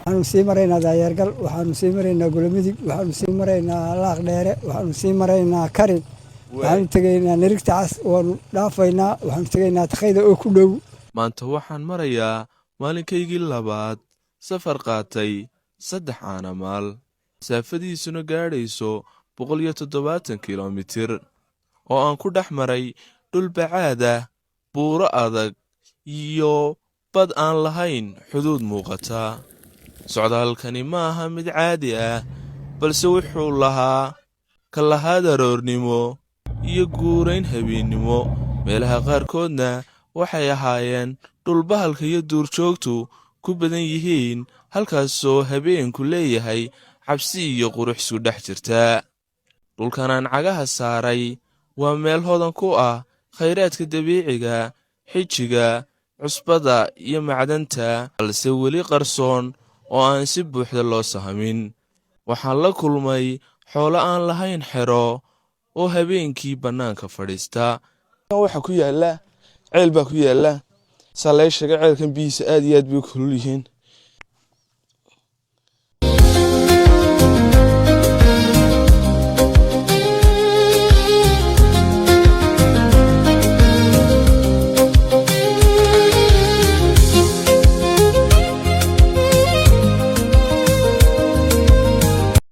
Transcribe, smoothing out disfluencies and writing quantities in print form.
waxaanu sii maraynaa Daayargal, waxaanu sii maraynaa Gulmidig, waxaanu sii maraynaa Laaq Dheere, waxaanu sii maraynaa Karin, waxaanu tegaynaa Nirigta Cas, waanu dhaafaynaa, waxaanu tegaynaa Takhayda oo ku dhow. maanta waxaan marayaa maalinkaygii labaad safar qaatay 3 caanamaal masaafadiisuna gaadhayso 170 kilomitir oo aan ku dhex maray dhul bacaad ah, buuro adag iyo bad aan lahayn xuduud muuqata. socdaalkani ma aha mid caadi ah, balse wuxuu lahaa kalahaad aroornimo iyo guurayn habeennimo. meelaha qaarkoodna waxay ahaayeen dhul bahalka iyo duurjoogtu ku badan yihiin, halkaasoo habeenku leeyahay cabsi iyo qurux isku dhex jirta. dhulkan aan cagaha saaray waa meel hodan ku ah khayraadka dabiiciga, xijiga, cusbada iyo macdanta, balse weli qarsoon oo aan si buuxda loo sahamin. waxaan la kulmay xoolo aan lahayn xero oo habeenkii bannaanka fadhiista. waxa ku yaala ceel baa ku yaala saleeshaga ceelkan biisa aad iyo aad bay kulul yihiin.